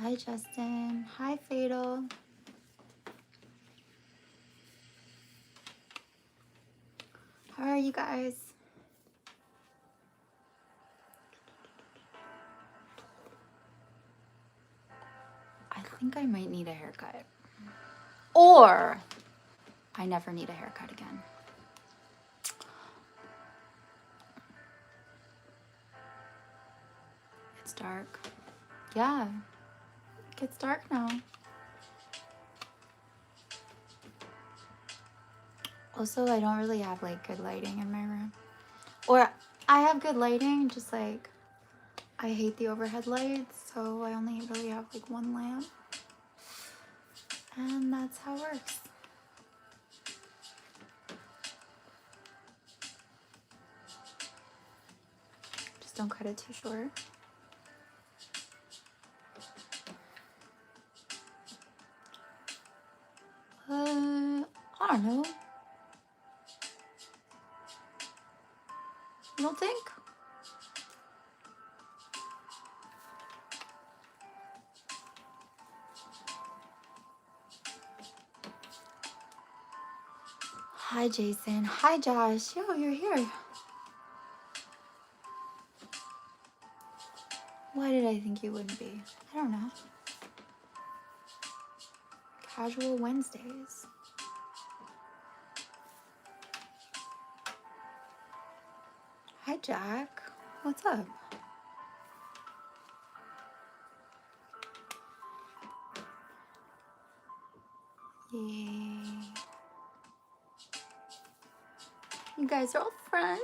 Hi, Justin. Hi, Fatal. How are you guys? I think I might need a haircut. Or I never need a haircut again. It's dark. Yeah, it gets dark now. Also, I don't really have like good lighting in my room. Or I have good lighting, just like I hate the overhead lights, so I only really have like one lamp. And that's how it works. Just don't cut it too short. I don't know. You don't think? Hi, Jason. Hi, Josh. Yo, you're here. Why did I think you wouldn't be? I don't know. Casual Wednesdays. Hi, Jack. What's up? Yay. You guys are all friends.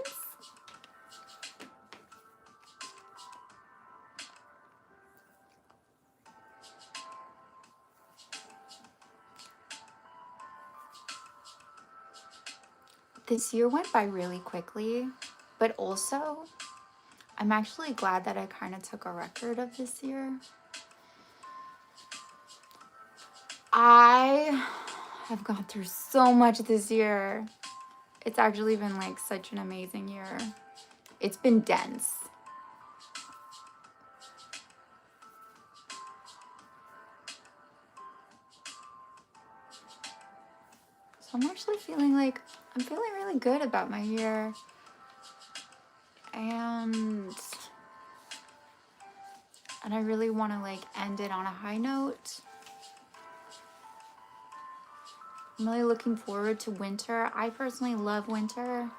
This year went by really quickly, but also I'm actually glad that I kind of took a record of this year. I have gone through so much this year. It's actually been like such an amazing year. It's been dense. So I'm actually feeling like I'm feeling really good about my year. And I really want to like end it on a high note. I'm really looking forward to winter. I personally love winter.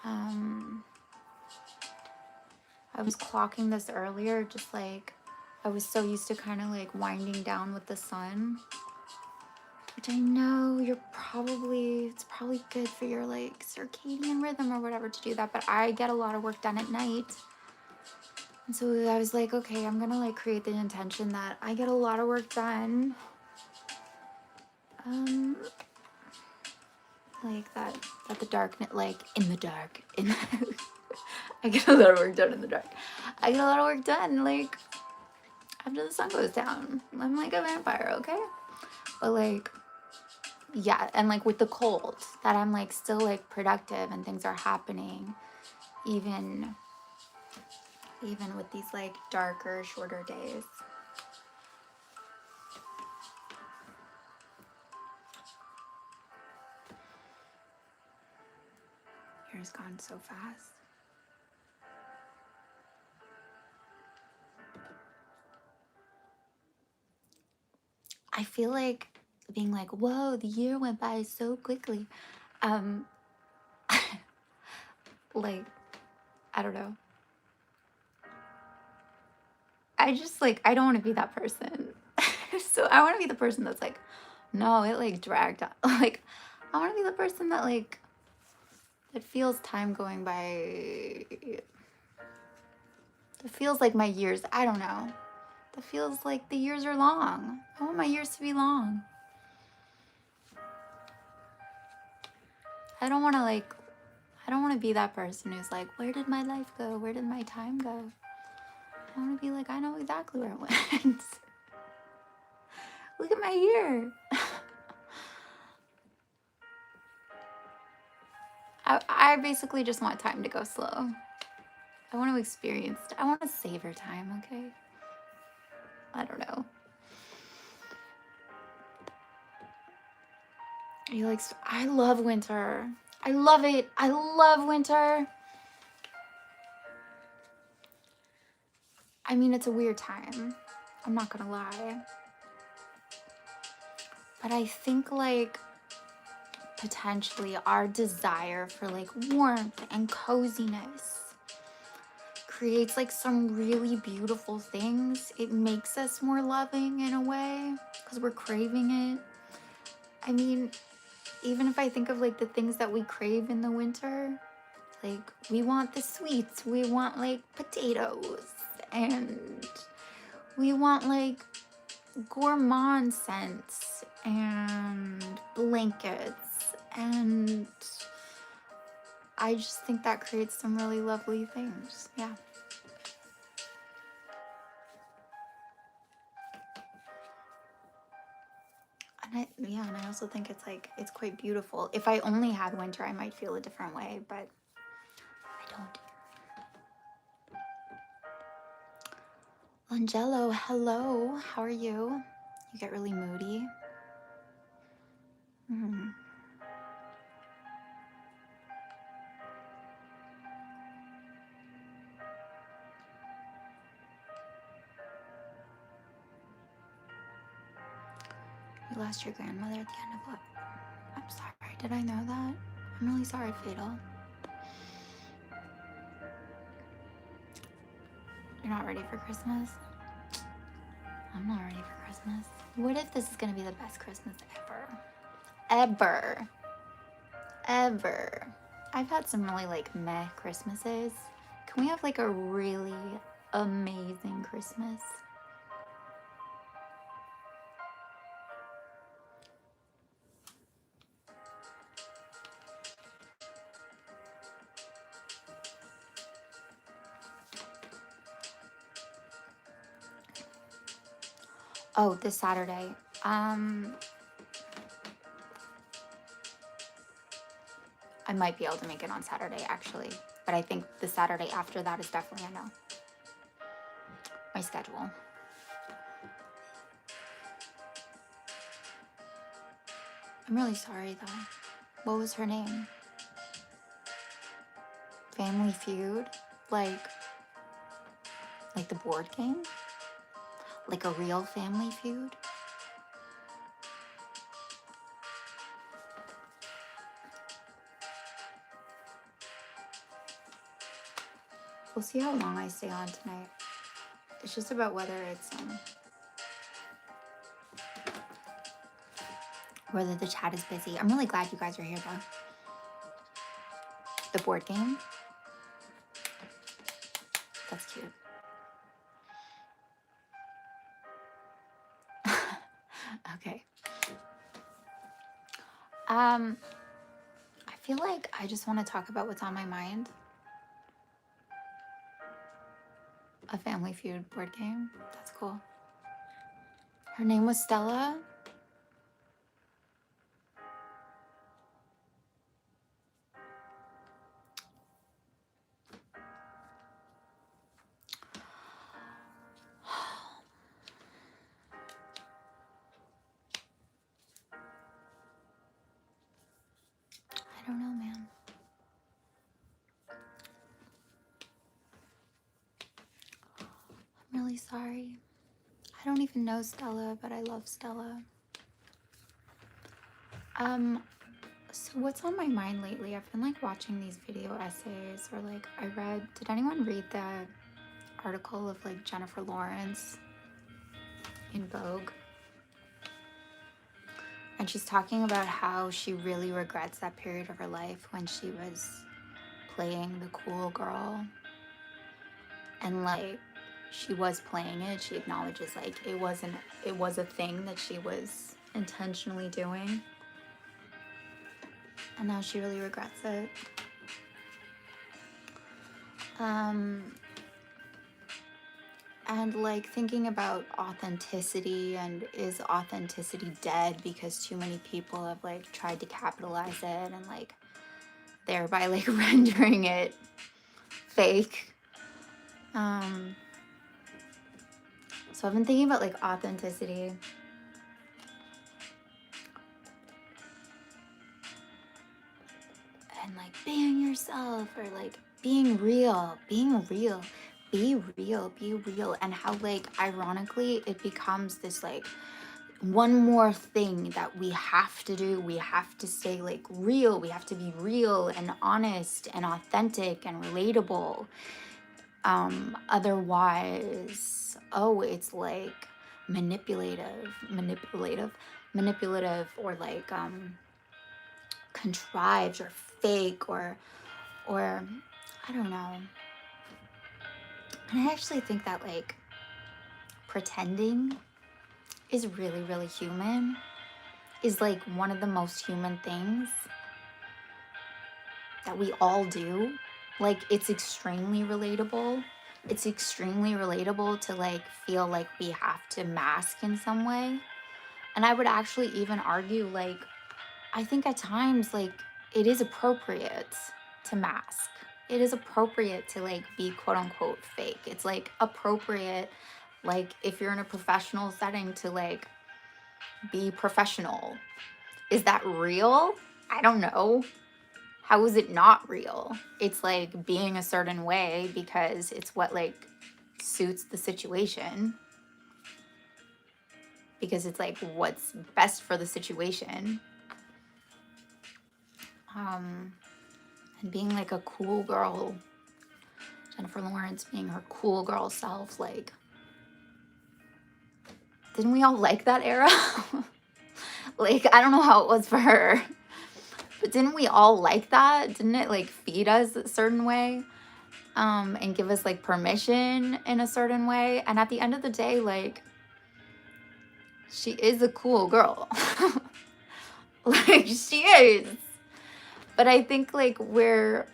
I was clocking this earlier, just like I was so used to kind of like winding down with the sun, which I know it's probably good for your like circadian rhythm or whatever to do that, but I get a lot of work done at night. And so I was like, okay, I'm gonna like create the intention that I get a lot of work done. Like that the dark, like in the dark, I get a lot of work done in the dark. I get a lot of work done like after the sun goes down. I'm like a vampire, okay? But like, yeah, and like with the cold, that I'm like still like productive and things are happening, even with these like darker, shorter days. Year's gone so fast. I feel like being like, whoa, the year went by so quickly. Like, I don't know. I just like, I don't want to be that person. So I want to be the person that's like, no, it like dragged on. Like, I want to be the person that like, it feels time going by. It feels like my years, I don't know. It feels like the years are long. I want my years to be long. I don't want to be that person who's like, where did my life go? Where did my time go? I want to be like, I know exactly where it went. Look at my year. I basically just want time to go slow. I want to experience, I want to savor time, okay? I don't know. You like, I love winter. I love it. I love winter. I mean, it's a weird time. I'm not gonna lie. But I think like potentially our desire for like warmth and coziness creates like some really beautiful things. It makes us more loving in a way because we're craving it. I mean, even if I think of like the things that we crave in the winter, like we want the sweets, we want like potatoes, and we want like gourmand scents and blankets, and I just think that creates some really lovely things. Yeah. And I also think it's like, it's quite beautiful. If I only had winter, I might feel a different way, but I don't. Angelo, hello. How are you? You get really moody. You lost your grandmother at the end of what? I'm sorry. Did I know that? I'm really sorry, Fatal. You're not ready for Christmas? I'm not ready for Christmas. What if this is gonna be the best Christmas ever? Ever. Ever. I've had some really like meh Christmases. Can we have like a really amazing Christmas? Oh, this Saturday. I might be able to make it on Saturday actually, but I think the Saturday after that is definitely a no. My schedule. I'm really sorry though. What was her name? Family Feud? Like the board game? Like a real Family Feud? We'll see how long I stay on tonight. It's just about whether it's whether the chat is busy. I'm really glad you guys are here though. The board game? That's cute. Okay. I feel like I just want to talk about what's on my mind. A Family Feud board game. That's cool. Her name was Stella. I don't know, man. I'm really sorry. I don't even know Stella, but I love Stella. So what's on my mind lately? I've been like watching these video essays, or like did anyone read the article of like Jennifer Lawrence in Vogue? And she's talking about how she really regrets that period of her life when she was playing the cool girl. And like, she was playing it. She acknowledges like it was a thing that she was intentionally doing. And now she really regrets it. And like thinking about authenticity, and is authenticity dead because too many people have like tried to capitalize it and like thereby like rendering it fake. So So I've been thinking about like authenticity. And like being yourself, or like being real, be real. And how like ironically it becomes this like one more thing that we have to do. We have to stay like real. We have to be real and honest and authentic and relatable. Otherwise, oh, it's like manipulative, or like contrived or fake, or I don't know. And I actually think that like pretending is really human, is like one of the most human things that we all do. Like it's extremely relatable. It's extremely relatable to like feel like we have to mask in some way. And I would actually even argue like I think at times like it is appropriate to mask. It is appropriate to like be quote unquote fake. It's like appropriate, like if you're in a professional setting, to like be professional. Is that real? I don't know. How is it not real? It's like being a certain way because it's what like suits the situation. Because it's like what's best for the situation. And being like a cool girl, Jennifer Lawrence being her cool girl self, like, didn't we all like that era? Like, I don't know how it was for her, but didn't we all like that? Didn't it like feed us a certain way, and give us like permission in a certain way? And at the end of the day, like, she is a cool girl. Like, she is. But I think like where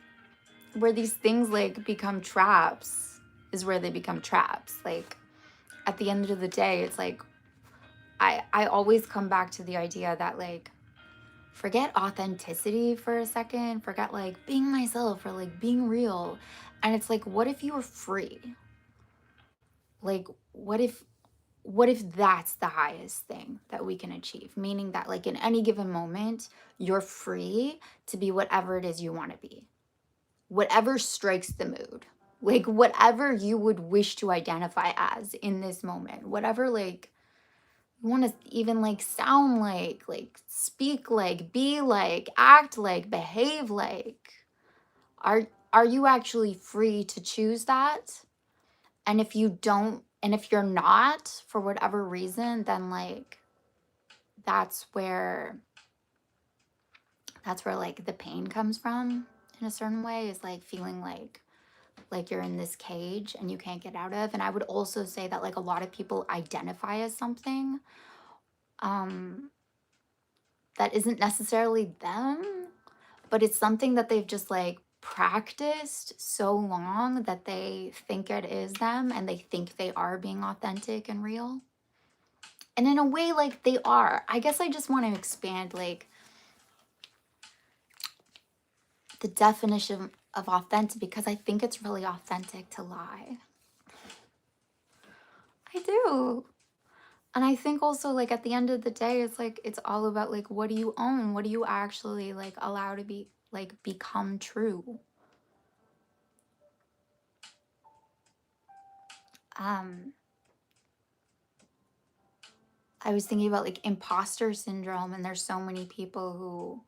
these things like become traps is where they become traps. Like at the end of the day, it's like I always come back to the idea that like forget authenticity for a second, forget like being myself or like being real. And it's like, what if you were free? Like what if that's the highest thing that we can achieve? Meaning that like in any given moment, you're free to be whatever it is you want to be. Whatever strikes the mood, like whatever you would wish to identify as in this moment, whatever like you want to even like sound like speak like, be like, act like, behave like. Are you actually free to choose that? And if you don't, and if you're not for whatever reason, then like that's where like the pain comes from in a certain way, is like feeling like you're in this cage and you can't get out of. And I would also say that like a lot of people identify as something that isn't necessarily them, but it's something that they've just like practiced so long that they think it is them, and they think they are being authentic and real. And in a way, like they are. I guess I just want to expand like the definition of authentic, because I think it's really authentic to lie. I do. And I think also like at the end of the day, it's like it's all about like what do you own? What do you actually like allow to be like become true? I was thinking about like imposter syndrome, and there's so many people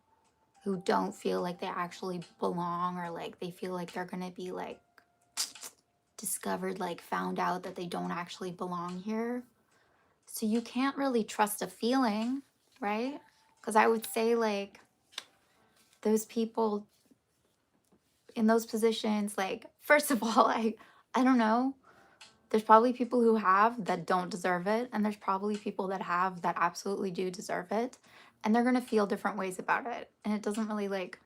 who don't feel like they actually belong, or like they feel like they're gonna be like discovered, like found out that they don't actually belong here. So you can't really trust a feeling, right? Because I would say like those people in those positions, like first of all, I don't know. There's probably people who have that don't deserve it, and there's probably people that have that absolutely do deserve it, and they're gonna feel different ways about it. And it doesn't really like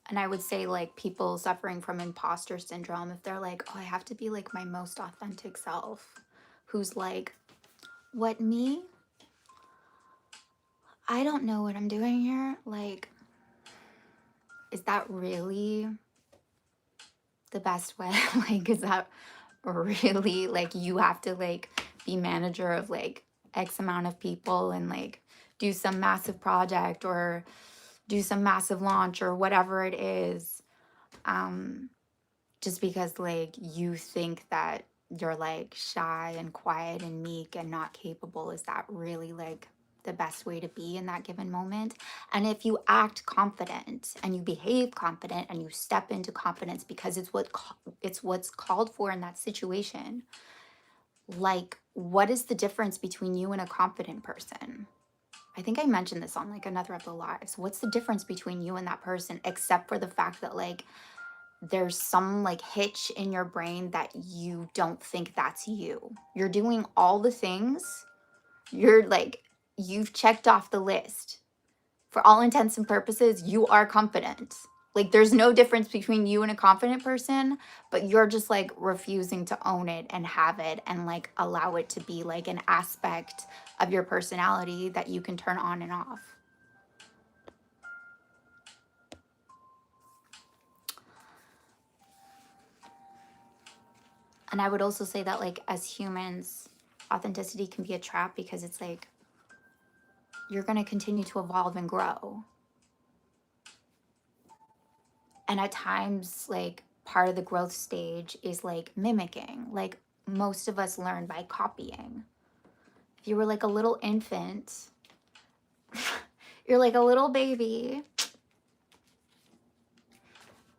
and I would say like people suffering from imposter syndrome, if they're like, oh, I have to be like my most authentic self, who's like, what, me? I don't know what I'm doing here. Like, is that really the best way? Like, is that really like you have to like be manager of like X amount of people and like do some massive project or do some massive launch or whatever it is, just because like you think that you're like shy and quiet and meek and not capable? Is that really like the best way to be in that given moment? And if you act confident and you behave confident and you step into confidence because it's what's called for in that situation, like what is the difference between you and a confident person? I think I mentioned this on like another of the lives. What's the difference between you and that person except for the fact that like there's some like hitch in your brain that you don't think that's you. You're doing all the things. You're like, you've checked off the list. For all intents and purposes, you are confident. Like, there's no difference between you and a confident person, but you're just like refusing to own it and have it and like allow it to be like an aspect of your personality that you can turn on and off. And I would also say that, like, as humans, authenticity can be a trap because it's like you're going to continue to evolve and grow. And at times, like, part of the growth stage is like mimicking. Like, most of us learn by copying. If you were like a little infant, you're like a little baby,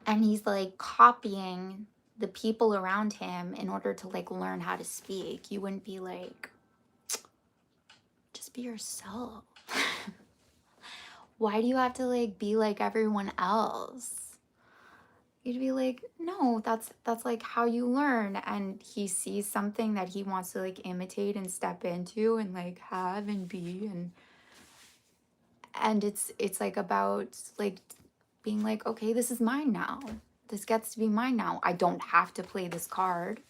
and he's like copying the people around him in order to like learn how to speak. You wouldn't be like, just be yourself. Why do you have to like be like everyone else? You'd be like, no, that's like how you learn. And he sees something that he wants to like imitate and step into and like have and be, and it's like about like being like, okay, this is mine now. This gets to be mine now. I don't have to play this card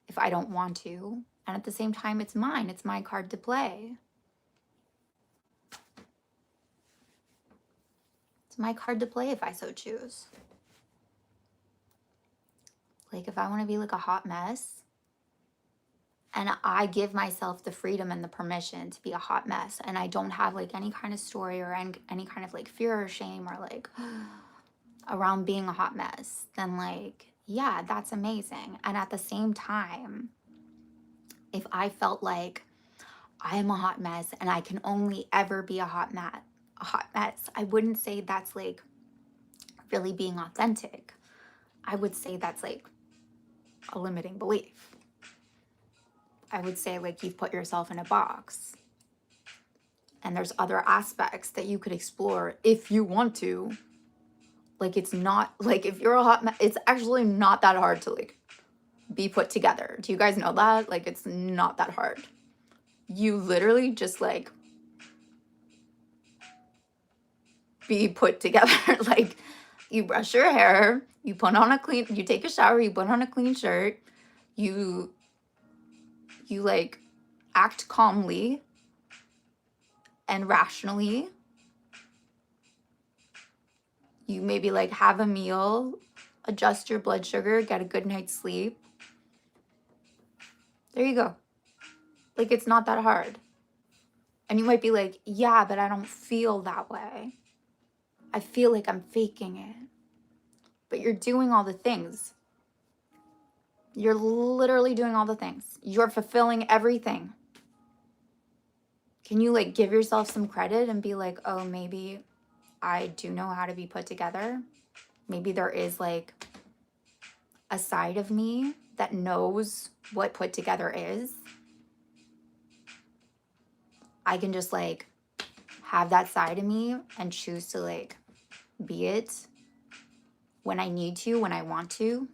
if I don't want to. And at the same time, it's mine. It's my card to play. It's my card to play if I so choose. Like, if I want to be like a hot mess, and I give myself the freedom and the permission to be a hot mess, and I don't have like any kind of story or any kind of like fear or shame or like around being a hot mess, then like, yeah, that's amazing. And at the same time, if I felt like I am a hot mess and I can only ever be a hot mess, I wouldn't say that's like really being authentic. I would say that's like a limiting belief. I would say like you've put yourself in a box. And there's other aspects that you could explore if you want to. Like, it's not like if you're a hot mess, it's actually not that hard to like be put together. Do you guys know that? Like, it's not that hard. You literally just like be put together. Like, you brush your hair, you take a shower, you put on a clean shirt, you like act calmly and rationally. You maybe like have a meal, adjust your blood sugar, get a good night's sleep. There you go. Like, it's not that hard. And you might be like, yeah, but I don't feel that way. I feel like I'm faking it. But you're doing all the things. You're literally doing all the things. You're fulfilling everything. Can you like give yourself some credit and be like, oh, maybe I do know how to be put together? Maybe there is like a side of me that knows what put together is. I can just like have that side of me and choose to like be it when I need to, when I want to.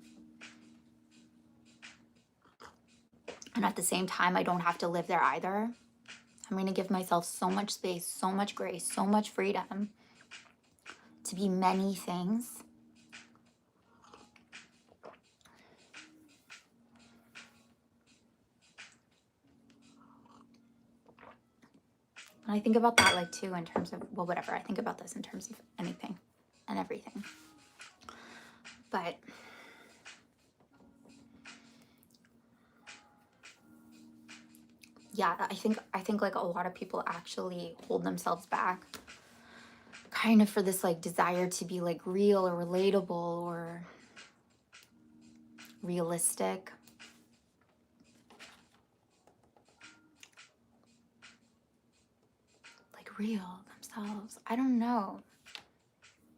And at the same time, I don't have to live there either. I'm going to give myself so much space, so much grace, so much freedom to be many things. And I think about that like too in terms of, well, whatever. I think about this in terms of anything and everything. But yeah, I think like a lot of people actually hold themselves back kind of for this like desire to be like real or relatable or realistic. Like real themselves. I don't know.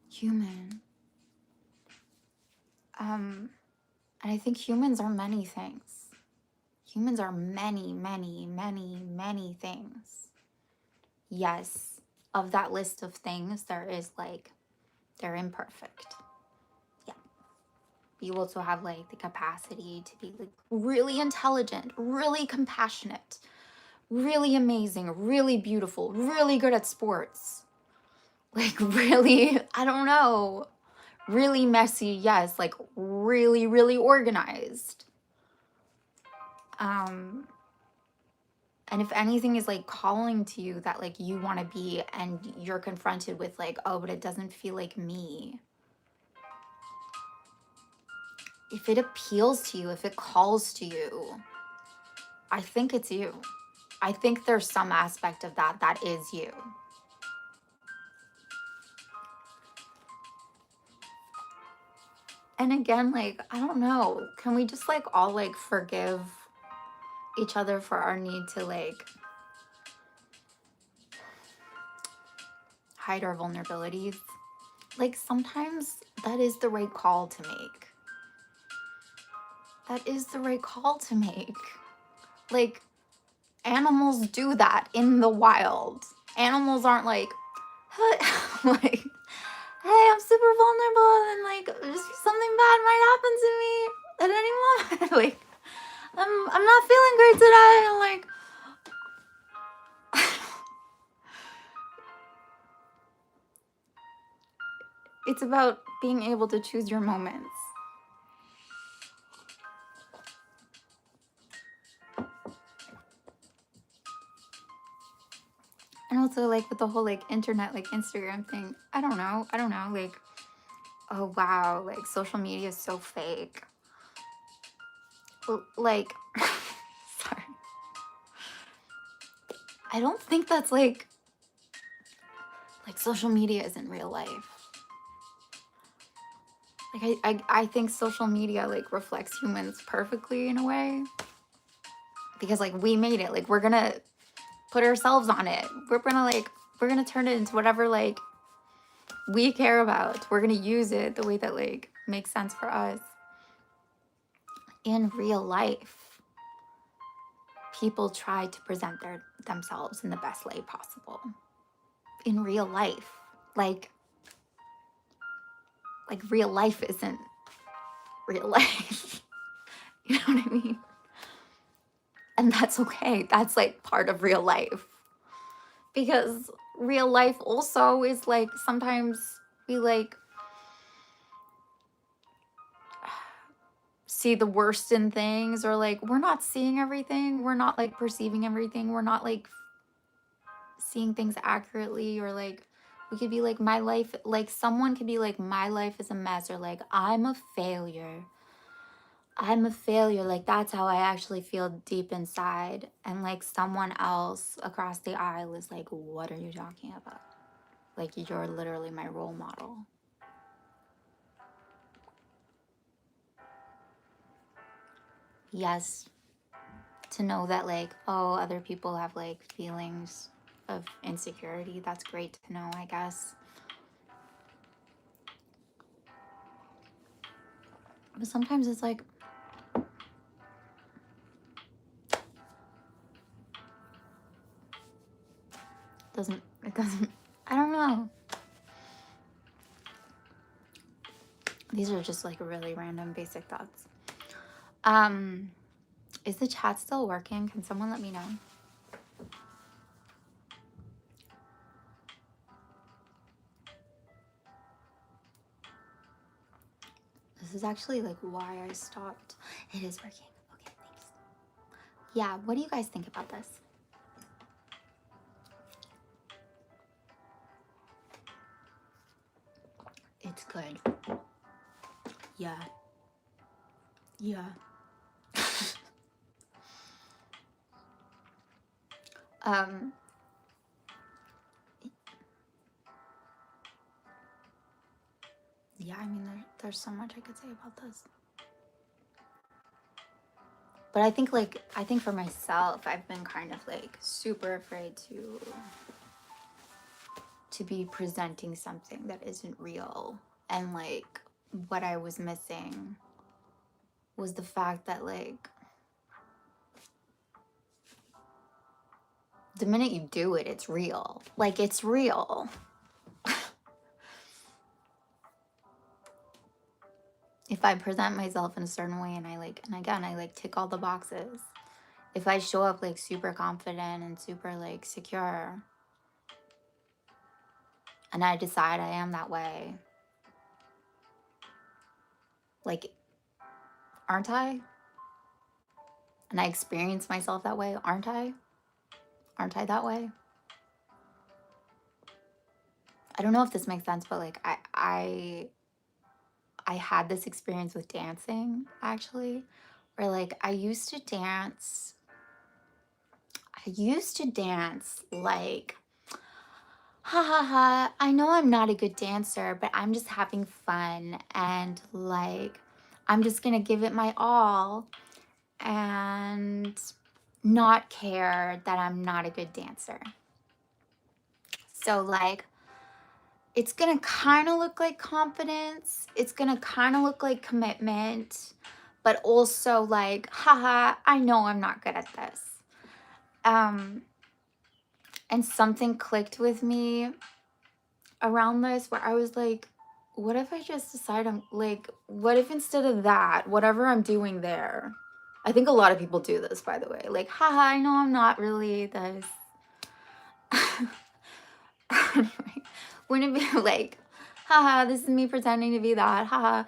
Human. And I think humans are many things. Humans are many, many, many, many things. Yes, of that list of things, there is like, they're imperfect. Yeah. You also have like the capacity to be like really intelligent, really compassionate, really amazing, really beautiful, really good at sports. Like really, I don't know, really messy, yes, like really, really organized. And if anything is like calling to you that like you want to be and you're confronted with like, oh, but it doesn't feel like me. If it appeals to you, if it calls to you, I think it's you. I think there's some aspect of that that is you. And again, like, I don't know, can we just like all like forgive each other for our need to like hide our vulnerabilities? Like sometimes that is the right call to make. That is the right call to make. Like animals do that in the wild. Animals aren't like, like, hey, I'm super vulnerable and like something bad might happen to me at any moment. Like, I'm not feeling great today. And like, it's about being able to choose your moments. And also like with the whole like internet, like Instagram thing, I don't know, like, oh wow, like social media is so fake. Like, sorry. I don't think that's like social media isn't real life. Like I think social media like reflects humans perfectly in a way. Because like we made it, like we're gonna put ourselves on it. We're gonna turn it into whatever like we care about. We're gonna use it the way that like makes sense for us. In real life, people try to present themselves in the best way possible. In real life, like real life isn't real life. You know what I mean? And that's okay. That's like part of real life. Because real life also is like sometimes we like see the worst in things, or like we're not seeing everything, we're not like perceiving everything, we're not like seeing things accurately, or like we could be like, my life, like someone could be like, my life is a mess, or like I'm a failure, like that's how I actually feel deep inside. And like someone else across the aisle is like, what are you talking about? Like you're literally my role model. Yes, to know that like, oh, other people have like feelings of insecurity, that's great to know, I guess. But sometimes it's like, it doesn't, I don't know. These are just like really random basic thoughts. Is the chat still working? Can someone let me know? This is actually like why I stopped. It is working. Okay, thanks. Yeah, what do you guys think about this? It's good. Yeah. Yeah. Yeah, I mean, there's so much I could say about this. But I think for myself, I've been kind of like super afraid to be presenting something that isn't real. And like what I was missing was the fact that like the minute you do it, it's real. Like it's real. If I present myself in a certain way and I tick all the boxes. If I show up like super confident and super like secure and I decide I am that way, like, aren't I? And I experience myself that way, aren't I? Aren't I that way? I don't know if this makes sense, but like I had this experience with dancing actually, where like I used to dance like, ha ha ha, I know I'm not a good dancer, but I'm just having fun and like I'm just gonna give it my all and not care that I'm not a good dancer. So like it's gonna kind of look like confidence, it's gonna kind of look like commitment, but also like, haha, I know I'm not good at this. And something clicked with me around this where I was like, what if I just decide I'm like, what if instead of that, whatever I'm doing there, I think a lot of people do this, by the way, like, haha, I know I'm not really this. Anyway, wouldn't it be like, haha, this is me pretending to be that, haha.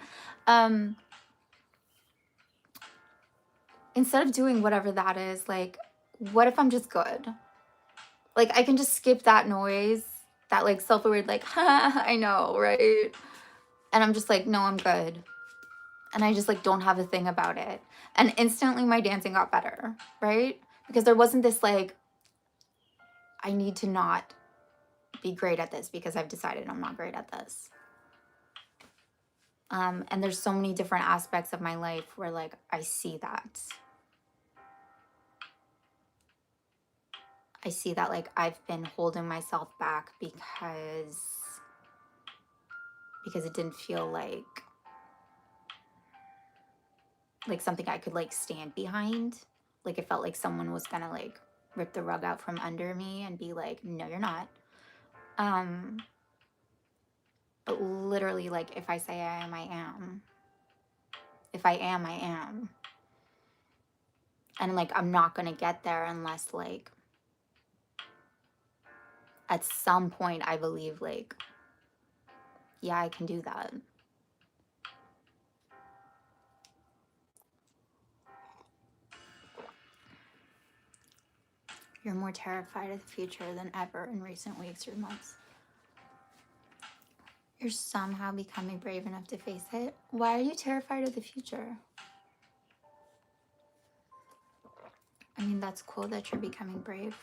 Instead of doing whatever that is, like, what if I'm just good? Like, I can just skip that noise, that like self-aware, like, ha, I know, right? And I'm just like, no, I'm good. And I just like don't have a thing about it. And instantly my dancing got better, right? Because there wasn't this like, I need to not be great at this because I've decided I'm not great at this. And there's so many different aspects of my life where like I see that. I see that like I've been holding myself back because it didn't feel like something I could like stand behind. Like it felt like someone was gonna like rip the rug out from under me and be like, no, you're not. But literally, like, if I say I am, I am. If I am, I am. And, like, I'm not going to get there unless, like, at some point I believe, like, yeah, I can do that. You're more terrified of the future than ever in recent weeks or months. You're somehow becoming brave enough to face it. Why are you terrified of the future? I mean, that's cool that you're becoming brave.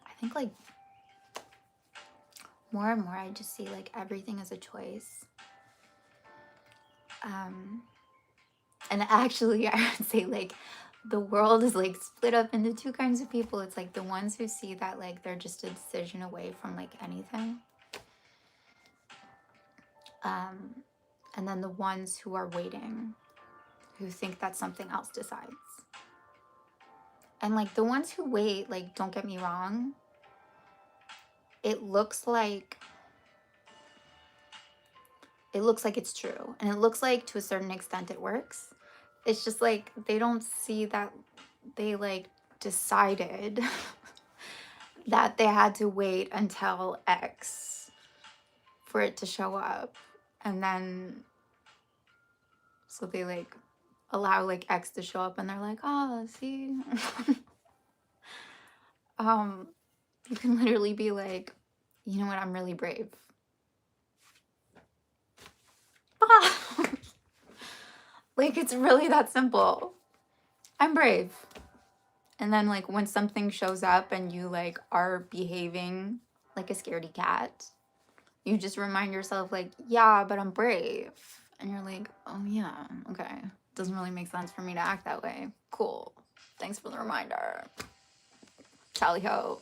I think, like, more and more I just see, like, everything as a choice. And actually, I would say, like, the world is, like, split up into two kinds of people. It's, like, the ones who see that, like, they're just a decision away from, like, anything. And then the ones who are waiting, who think that something else decides. And, like, the ones who wait, like, don't get me wrong, it looks like it's true. And it looks like, to a certain extent, it works. It's just, like, they don't see that they, like, decided that they had to wait until X for it to show up. And then, so they, like, allow, like, X to show up and they're like, oh, see? You can literally be like, you know what, I'm really brave. off. Like, it's really that simple. I'm brave. And then, like, when something shows up and you, like, are behaving like a scaredy cat, you just remind yourself, like, yeah, but I'm brave. And you're like, oh, yeah, okay. Doesn't really make sense for me to act that way. Cool. Thanks for the reminder. Tally ho.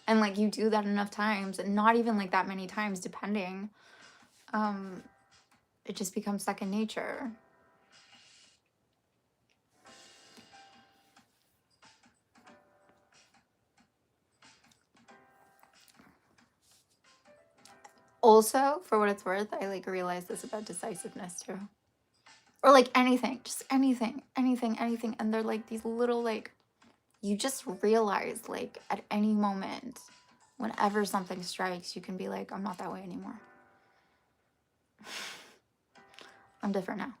And, like, you do that enough times, and not even, like, that many times, depending. It just becomes second nature. Also, for what it's worth, I, like, realized this about decisiveness, too. Or, like, anything. Just anything. And they're, like, these little, like, you just realize, like, at any moment, whenever something strikes, you can be like, I'm not that way anymore. I'm different now.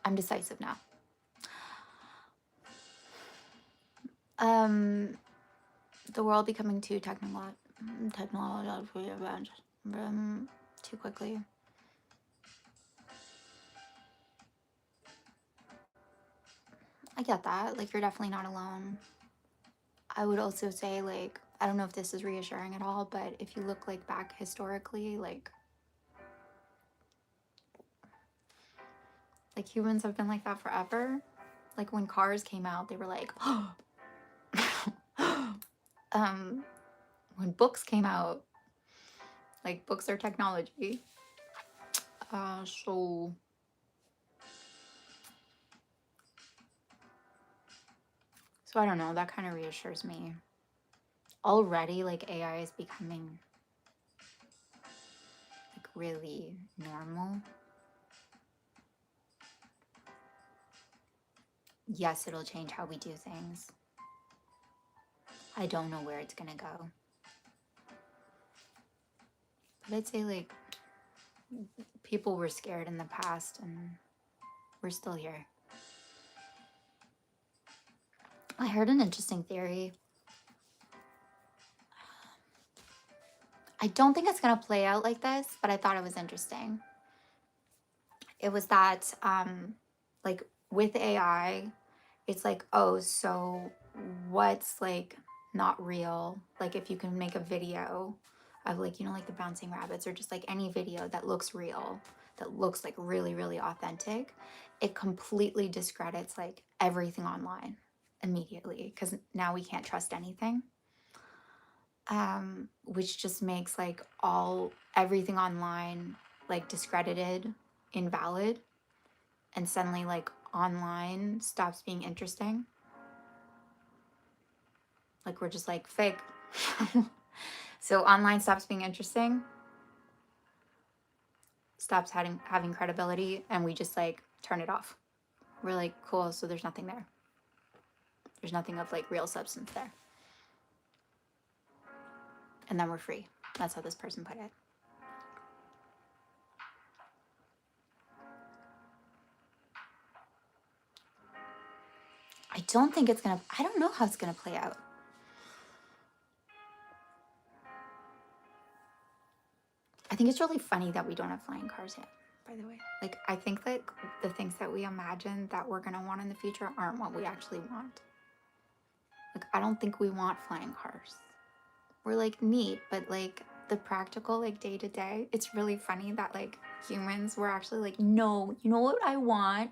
I'm decisive now. The world becoming too technologically advanced too quickly. I get that. Like, you're definitely not alone. I would also say, like, I don't know if this is reassuring at all, but if you look, like, back historically, like humans have been like that forever. Like, when cars came out, they were like, when books came out, like, books are technology. So I don't know, that kind of reassures me. Already, like, AI is becoming, like, really normal. Yes, it'll change how we do things. I don't know where it's gonna go. But I'd say, like, people were scared in the past, and we're still here. I heard an interesting theory. I don't think it's gonna play out like this, but I thought it was interesting. It was that, like, with AI, it's like, oh, so what's, like, not real? Like, if you can make a video of, like, you know, like the bouncing rabbits, or just, like, any video that looks real, that looks, like, really, really authentic, it completely discredits, like, everything online immediately, because now we can't trust anything. Which just makes, like, everything online, like, discredited, invalid, and suddenly, like, online stops being interesting. Like, we're just like, fake. So online stops being interesting, stops having credibility, and we just, like, turn it off. We're like, cool, so there's nothing there. There's nothing of, like, real substance there. And then we're free. That's how this person put it. I don't know how it's gonna play out. I think it's really funny that we don't have flying cars yet, by the way. Like, I think that the things that we imagine that we're gonna want in the future aren't what we actually want. Like, I don't think we want flying cars. We're, like, neat, but, like, the practical, like, day to day, it's really funny that, like, humans were actually like, no, you know what I want?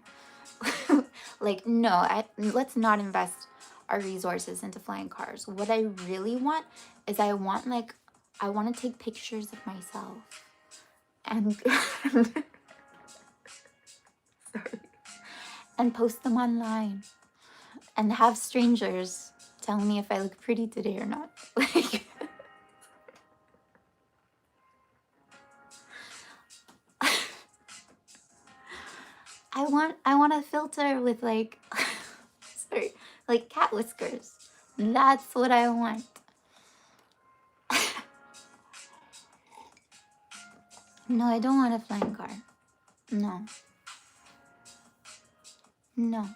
Like, no, let's not invest our resources into flying cars. What I really want is I want to take pictures of myself and sorry, and post them online and have strangers tell me if I look pretty today or not. Like, I want a filter with, like, sorry, like, cat whiskers. That's what I want. No, I don't want a flying car. No. No.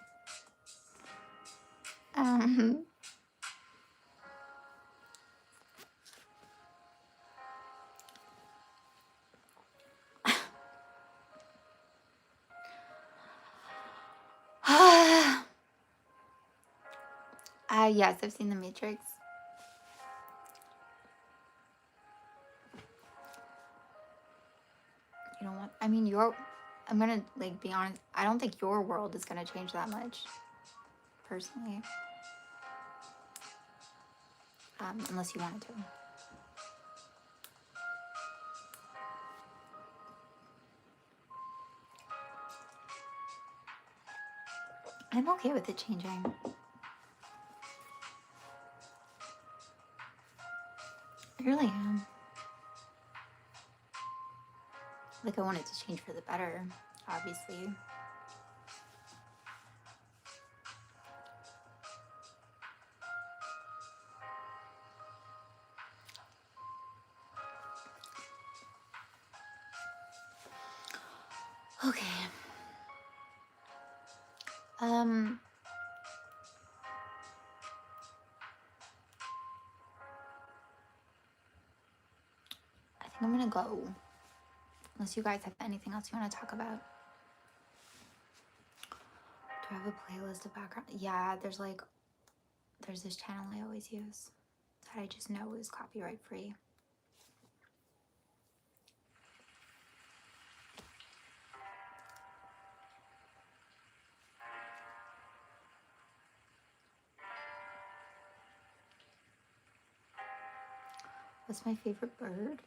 Yes, I've seen The Matrix. You know what? I mean, I'm gonna like be honest. I don't think your world is gonna change that much, personally. Unless you wanted to. I'm okay with it changing. I really am. Like, I want it to change for the better, obviously. Okay. I think I'm gonna go. Unless you guys have anything else you want to talk about. Do I have a playlist of background? Yeah, there's this channel I always use that I just know is copyright free. What's my favorite bird?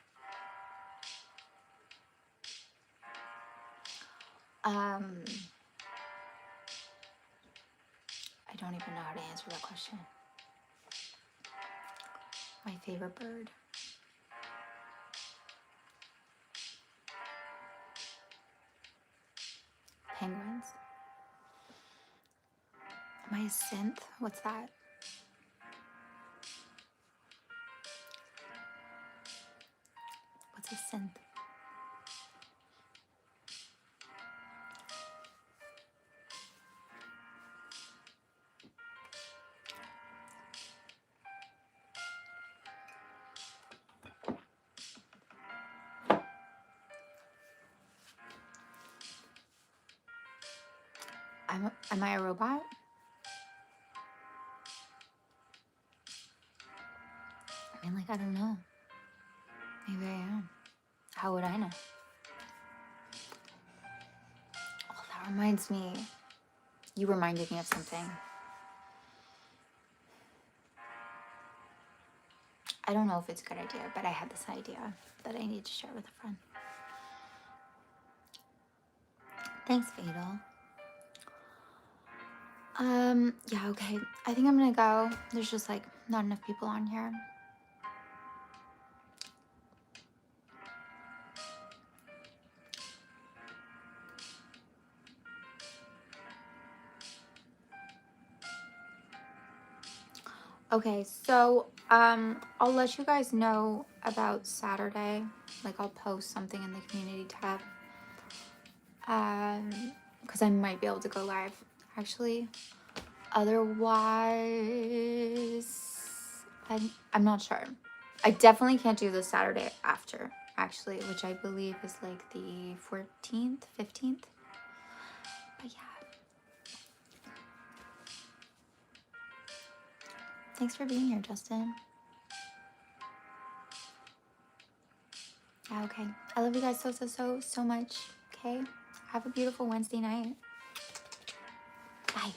I don't even know how to answer that question. My favorite bird. Penguins. Am I a synth? What's that? What's a synth? Am I a robot? I mean, like, I don't know. Maybe I am. How would I know? Oh, that reminds me. You reminded me of something. I don't know if it's a good idea, but I had this idea that I need to share with a friend. Thanks, Fatal. Yeah, okay. I think I'm gonna go. There's just like not enough people on here. Okay, so I'll let you guys know about Saturday. Like, I'll post something in the community tab. Because I might be able to go live, actually. Otherwise, I'm not sure. I definitely can't do the Saturday after, actually, which I believe is like the 14th, 15th. But yeah. Thanks for being here, Justin. Yeah, okay. I love you guys so much. Okay? Have a beautiful Wednesday night. Bye.